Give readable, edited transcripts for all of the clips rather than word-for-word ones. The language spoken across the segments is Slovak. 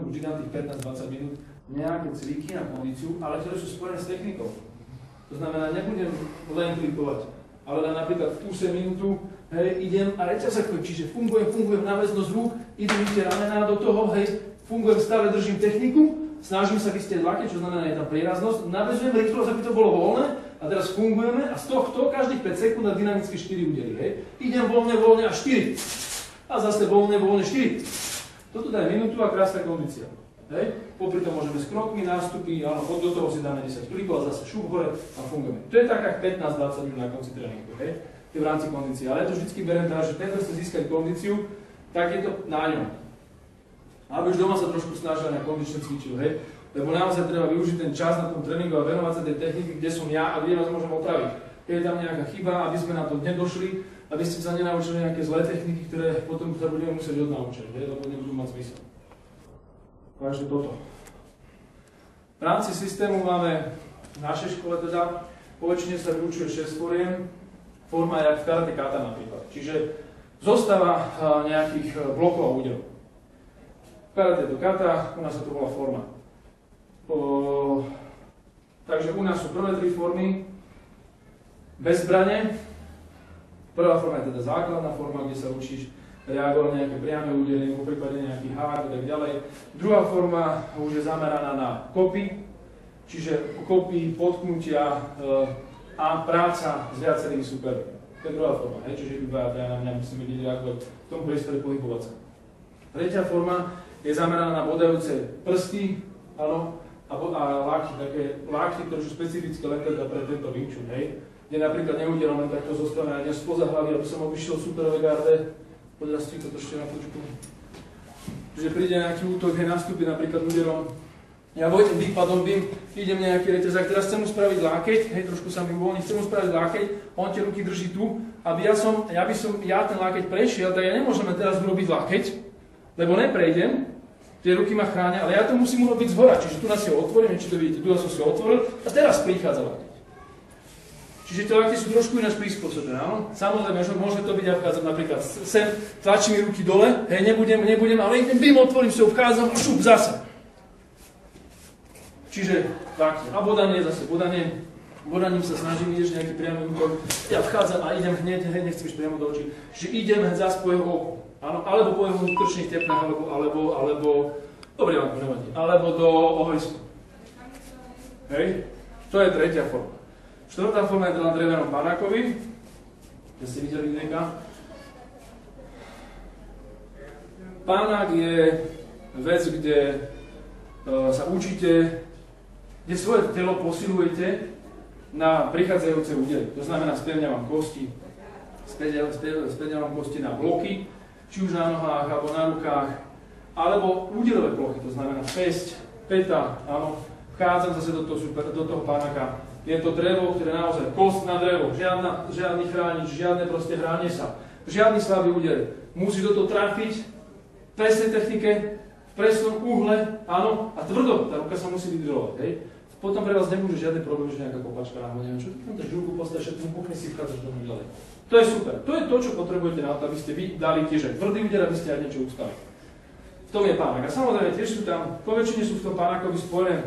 vždy na tých 15-20 minút nejaké cviky na kondíciu, ale ktoré sú spojené s technikou. To znamená, nebudem len klikovať, ale dám napríklad v kúse minútu, hej, idem a reťazek, čiže fungujem náväznosť rúk, idem tie ramená do toho, hej, fungujem stále, držím techniku, snažím sa vystieť lakeť, čo znamená, je tam prieraznosť, naväzujem rýchlosť, aby to bolo voľné a teraz fungujeme a z tohto každých 5 sekúnd na dynamicky 4 údery, hej. Idem voľne a 4 a zase voľne 4. Toto daj minútu a krásna kondícia. Hej. Popri tom môžeme s krokmi, nástupy, áno, do toho si dáme 10 klikov a zase šup hore a fungujeme. To je taká 15-20 minút na konci tréningu, hej. To je v rámci kondície, ale ja to vždycky beriem tak, že ten, kto chce získať kondíciu, tak je to na ňom. Aby už doma sa trošku snažil na kondične cvičil, hej. Lebo naozaj treba využiť ten čas na tom tréningu a venovať sa tej techniky, kde som ja a kde vás môžem opraviť. Keď je tam nejaká chyba, aby sme na to nedošli, aby ste sa nenaučili nejaké zlé techniky, ktoré potom sa budeme musieť odnaučiť, lebo nebudú mať zmysel. Takže toto. V rámci systému máme v našej škole teda, poväčšine sa vyučuje 6 foriem, forma je jak v karate kata napríklad. Čiže zostáva nejakých blokov a úderov. V karate do kata, u nás sa to volá forma. Takže u nás sú prvé 3 formy bez zbrane. Prvá forma je teda základná forma, kde sa učíš reagovať nejaké priame údery, po prípade nejaký hák a tak ďalej. Druhá forma už je zameraná na kopy, čiže kopy, potknutia a práca s viacerými supermi. To je druhá forma, čiže iba na mňa musíme byť reagovať v tom priestore pohybovať sa. Tretia forma je zameraná na bodajúce prsty, áno, a lakty, také lakty, ktoré sú špecifické len teda pre tento Wing Chun, hej. Kde napríklad neudielam len takto zostavené a spoza hlavy, aby som obišiel superové garde. Podľa to ešte na počku. Čiže príde nejaký útok, je nastúpi napríklad úderom. Ja vojtem výpadom, idem nejaký reťazák, teraz chcem mu spraviť lákeť, hej, trošku sa mi uvoľní, chcem mu spraviť lákeť, on tie ruky drží tu, aby ja ten lákeť prešiel, tak ja nemôžem teraz urobiť lákeť, lebo neprejdem, tie ruky ma chránia, ale ja to musím urobiť zhora, čiže tu nás si ho otvorím, či to vidíte, tu som si ho otvoril a teraz prichádza lákeť. Čiže tie lakty sú trošku ináč prispôsobené, áno? Samozrejme, že môže to byť, ja vchádzam napríklad sem, tlačím mi ruky dole, hej, nebudem, ale otvorím si ho, vchádzam a šup, zase. Čiže lakty. A bodanie zase, bodaním sa snažím, ideš nejaký priamy útok, ja vchádzam a idem hneď, nechcem ísť priamo do očí, čiže idem zase po jeho oku, áno? Alebo po jeho krčných tepnách, alebo do ohlisku. Hej? To je tretia forma. Štvrtá forma je na drevenom panákovi, kde ste videli videjka. Pánák je vec, kde sa učíte, kde svoje telo posilujete na prichádzajúce údery. To znamená, spevňavam kosti, spevňavam kosti na bloky, či už na nohách, alebo na rukách, alebo úderové plochy, to znamená päsť, päta, áno, vchádzam zase do toho panáka. Je to drevo, ktoré naozaj kost na drevo, žiadny chránič, žiadne proste hránie sa, žiadny slabý úder. Musíš do toho trafiť v presnej technike, v presnom uhle, áno, a tvrdo, tá ruka sa musí vydržovať, hej. Potom pre vás nebude žiadny problém, že nejaká kopačka náhodou, neviem čo, tam drží ruku, postavíš, všetko pukne si, vchádzaš do ďalej. To je super, to je to, čo potrebujete na to, aby ste vy dali tiež aj tvrdý úder, aby ste aj niečo ustali. V tom je pánák. A samozrejme tiež sú tam, poväčšine sú v tom pánákovi spojené.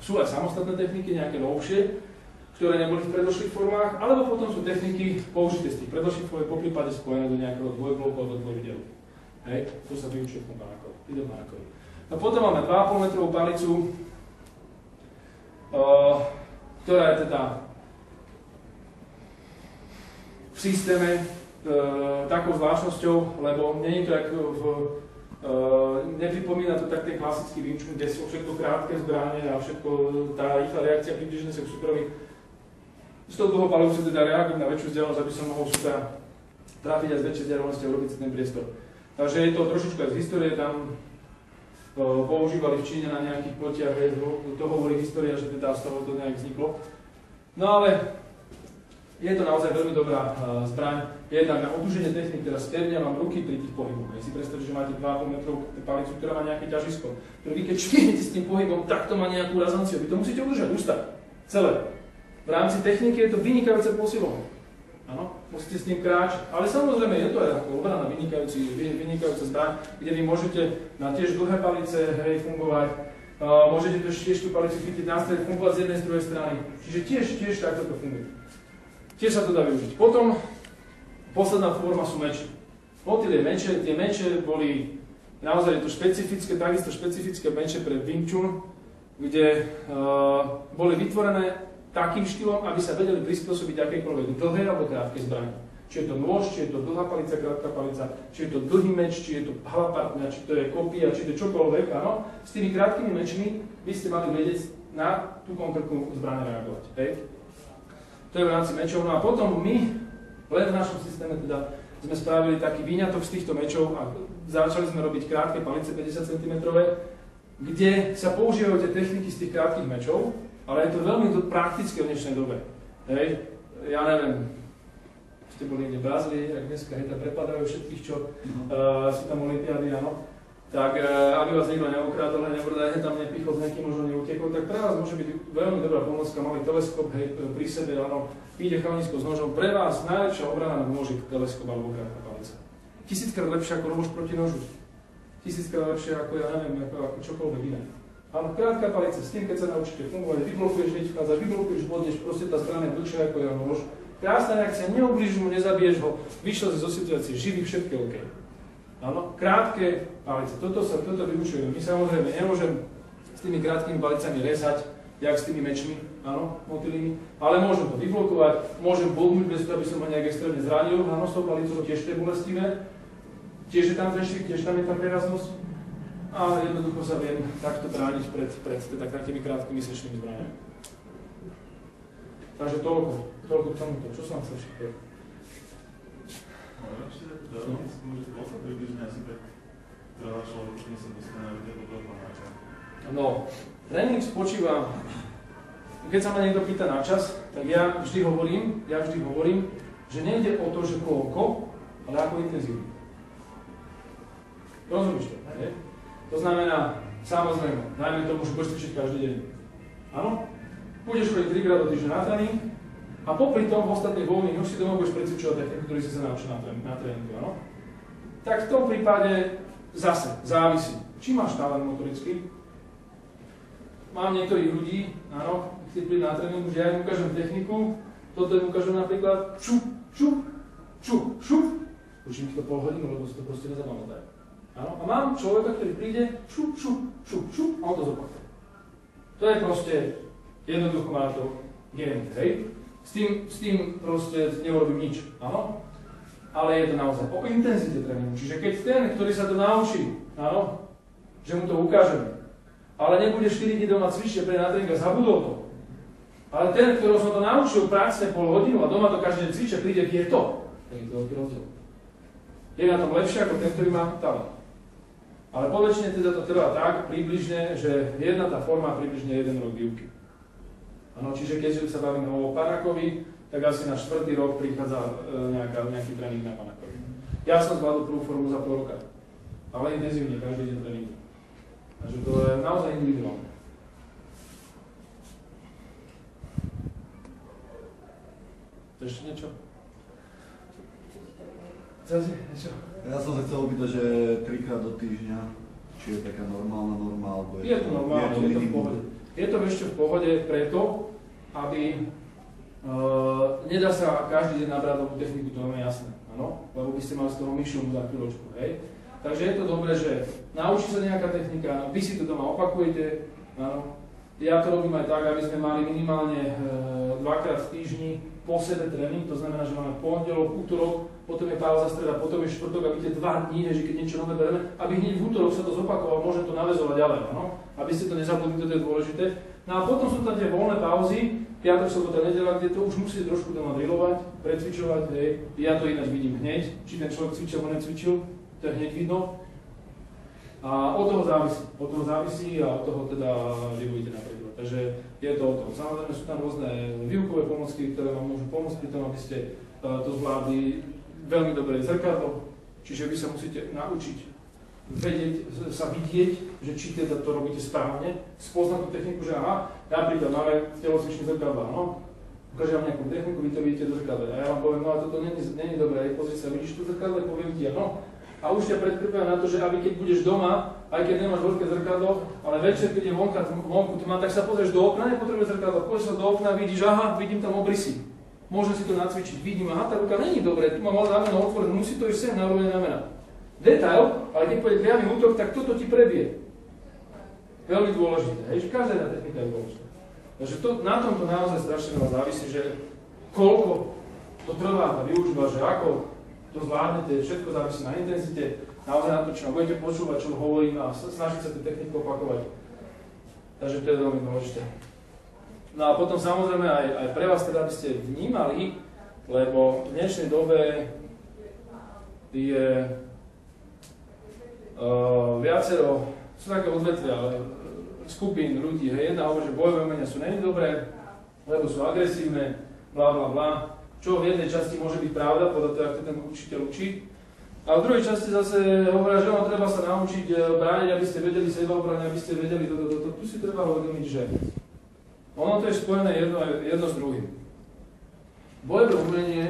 Sú aj samostatné techniky, nejaké novšie, ktoré neboli v predošlých formách, alebo potom sú techniky použité z tých predošlých form, po prípade spojené do nejakého dvojbloku alebo dvojvidelu. Hej, to sa vyučuje v tom panákovi. A potom máme 2,5 metrovú palicu, ktorá je teda v systéme takou zvláštnosťou, lebo nie je to ako nepripomína to tak ten klasický Wing Chun, kde sú všetko krátke zbranie a všetko tá rýchla reakcia približne sa k superovi. Z toho palicu teda reagujem na väčšiu vzdialenosť, aby som mohol supera trafiť aj z väčšej vzdialenosti a urobiť si ten priestor. Takže je to trošičku aj z histórie, tam používali v Číne na nejakých plotiach, to hovorí história, že teda z toho to nejak vzniklo. No ale je to naozaj veľmi dobrá zbraň. Jednak na oduženie technik, teda spevňavam ruky pri tých pohyboch. Ja si predstavte, že máte 2,5 metrovú palicu, ktorá má nejaké ťažisko. Ktorý vy keď švihnete s tým pohybom, tak to má nejakú razanciu. Vy to musíte udržať, ustať. Celé. V rámci techniky je to vynikajúce posilové. Áno? musíte s tým kráčať. Ale samozrejme je to aj ako obrana vynikajúca zbraň, kde vy môžete na tiež dlhé palice fungovať. Môžete tiež tú palicu chytiť na strede, fungovať z jednej z druhej strany. Čiže tiež takto to funguje. Tiež sa to dá využiť. Potom posledná forma sú meče. Motýlie meče, tie meče boli naozaj to špecifické, takisto špecifické meče pre Wing Chun, kde boli vytvorené takým štýlom, aby sa vedeli prispôsobiť akejkoľvek dlhej alebo krátkej zbrani. Či je to nôž, či je to dlhá palica, krátka palica, či je to dlhý meč, či je to halapartňa, či to je kopia, či to je čokoľvek, áno. S tými krátkými mečmi by ste mali vedieť na tú konkrétnu zbraň reagovať. Hej. To je v rámci mečov. No a potom my, len v našom systéme teda, sme spravili taký výňatok z týchto mečov a začali sme robiť krátke palice 50 cm, kde sa používajú tie techniky z tých krátkych mečov, ale je to veľmi praktické v dnešnej dobe. Hej. Ja neviem, ste boli niekde v Brazílii, ak dneska tam prepadajú všetkých, čo sú tam olympiády, áno. Tak aby vás nikto neukradol, nebrdaj, tam nepichol s nejakým, možno neutekol, tak pre vás môže byť veľmi dobrá pomocka, malý teleskop, hej, pri sebe, áno, príde chalanisko s nožom, pre vás najlepšia obrana môže teleskop alebo krátka palica. 1000-krát lepšie ako nôž proti nožu. 1000-krát lepšie ako, ja neviem, ako čokoľvek iné. Áno, krátka palica, s tým, keď sa naučíte fungovať, vyblokuješ, hneď vchádzaš, vyblokuješ, bodneš, proste tá strana je dlhšia ako jeho nôž. Krásna reakcia, neublížiš mu, nezabiješ ho, vyšiel si zo situácie, živý, všetko OK. Áno, krátke palice, toto vyučujeme. My samozrejme nemôžem s tými krátkými palicami rezať, jak s tými mečmi, áno, motýlimi, ale môžem to vyblokovať, môžem bodnúť bez toho, aby som ho nejak extrémne zranil, áno, s tou palicou tiež to je bolestivé, tiež je tam ten švik, tiež tam je tá preraznosť. A jednoducho sa viem takto brániť pred takými krátkými sečnými zbraniami. Takže toľko k tomuto. Čo som chcel všetko? No, tréning spočíva, keď sa ma niekto pýta na čas, tak ja vždy hovorím, že nejde o to, že koľko, ale ako intenzívne. Rozumieš to, ne? To znamená, samozrejme, dajme tomu, že budeš cvičiť každý deň. Áno? Budeš chodiť 3-krát do týždňa na tréning a popri tom v ostatných voľných už si doma budeš precvičovať techniku, ktorý si sa naučil na tréningu, áno? Tak v tom prípade zase závisí. Či máš talent motorický? Mám niektorých ľudí, áno, keď prídu na tréningu, že ja im ukážem techniku, toto im ukážem napríklad šup, učím ich to pol hodinu, lebo si to proste nezapamätajú. Áno, a mám človeka, ktorý príde, šup, a on to zopakuje. To je proste, jednoducho má to gen, hej. S tým proste neurobím nič, áno. Ale je to naozaj o intenzite tréningu. Čiže keď ten, ktorý sa to naučí, áno, že mu to ukážeme, ale nebude 4 dní doma cvičiť pre na tréning a zabudol to. Ale ten, ktorého som to naučil pracne pol hodinu a doma to každý deň cvičia, príde, je to. Tak je to veľký rozdiel. Je na tom lepšie ako ten, ktorý má talent. Ale poväčšine teda to trvá tak približne, že jedna tá forma približne 1 rok výuky. Áno, čiže keďže sa bavíme o Panakovi, tak asi na 4. rok prichádza nejaký tréning na Panakovi. Ja som zvládol prvú formu za pol roka, ale intenzívne každý deň tréningu. Takže to je naozaj individuálne. Ešte niečo? Niečo? Ja som sa chcel opýtať, že 3-krát do týždňa, či je taká normálna norma, alebo je to normálne, je to v pohode. Je to ešte v pohode preto, aby nedá sa každý deň nabrať novú techniku, to je jasné, áno? Lebo by ste mali z toho myšľu za chvíľočku, hej? Takže je to dobré, že naučí sa nejaká technika, vy si to doma opakujete, áno? Ja to robím aj tak, aby sme mali minimálne 2-krát v týždni po sebe tréning, to znamená, že máme pondelok, útorok, potom je pauza streda, potom je štvrtok, aby tie 2 dní, že keď niečo nové bereme, aby hneď v útorok sa to zopakovalo, môžem to naväzovať ďalej, áno? Aby ste to nezabudli, toto je dôležité. No a potom sú tam tie voľné pauzy, piatok, sobota, nedeľa, kde to už musíte trošku doma drillovať, precvičovať, hej. Ja to ináč vidím hneď, či ten človek cvičil, alebo necvičil, to je hneď vidno. A od toho závisí a od toho teda vyvojíte napríklad. Takže je to o tom. Samozrejme sú tam rôzne výukové pomocky, ktoré vám môžu pomôcť pri tom, aby ste to zvládli veľmi dobre zrkadlo. Čiže vy sa musíte naučiť vedieť, sa vidieť, že či teda to robíte správne, spoznať tú techniku, že aha, napríklad máme telocvičný zrkadlo, áno, ukážem vám nejakú techniku, vy to vidíte do zrkadla. A ja vám poviem, no a toto není dobré, pozri sa, vidíš tu zrkadlo, poviem ti, no. A už ťa predpripravujem na to, že aby keď budeš doma, aj keď nemáš veľké zrkadlo, ale večer, keď je vonku tma, tak sa pozrieš do okna, nepotrebuješ zrkadlo, pozrieš sa do okna, vidíš, aha, vidím tam obrysy. Môžem si to nacvičiť, vidím, aha, tá ruka není dobré, tu mám rameno otvorené, musí to ísť sem na úroveň ramena. Detail, ale keď pôjde priamy útok, tak toto ti prebije. Veľmi dôležité, hej, že každá jedna technika je dôležitá. Takže na tomto naozaj strašne veľa závisí, že koľko to trvá tá využíva, že ako to zvládnete, všetko závisí na intenzite, naozaj na to, čo budete počúvať, čo hovorím a snažiť sa tú techniku opakovať. Takže to je veľmi dôležité. No a potom samozrejme aj pre vás teda, aby ste vnímali, lebo v dnešnej dobe je viacero, sú také odvetvia, ale skupín ľudí, hej, jedna hovorí, že bojové umenia sú není dobré, lebo sú agresívne, bla bla bla, čo v jednej časti môže byť pravda, podľa toho, ako to ten učiteľ učí. A v druhej časti zase hovoria, že treba sa naučiť brániť, aby ste vedeli sebaobraniť, aby ste vedeli toto. Tu si treba uvedomiť, že ono to je spojené jedno s druhým. Bojové umenie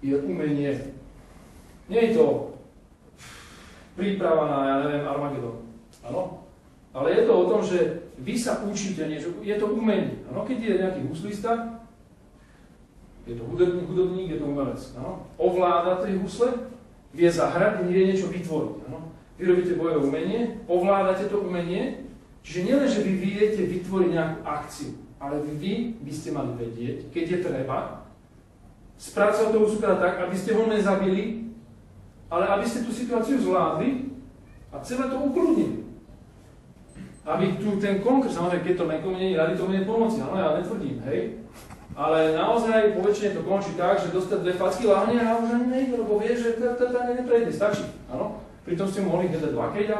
je umenie. Nie je to príprava na, ja neviem, Armagedon. Áno? Ale je to o tom, že vy sa učíte niečo, je to umenie. Áno? Keď je nejaký huslista, je to hudobník, je to umelec. Áno? Ovláda tie husle, vie zahrať, vie niečo vytvoriť. Áno? Vy robíte bojové umenie, ovládate to umenie, čiže nielen, že vy viete vytvoriť nejakú akciu, ale vy by ste mali vedieť, keď je treba, spracovať toho úsukra tak, aby ste ho nezabili, ale aby ste tú situáciu zvládli a celé to ukludnili. Aby tu ten konkrét, samozrejme, keď to menko mení, rady to mení pomoci, áno, ja netvrdím, hej. Ale naozaj po väčšine to končí tak, že dostať 2 facky lahne a už ani nejde, lebo vie, že tá neprejde, stačí, áno. Pritom ste mohli hneď 2 kejda,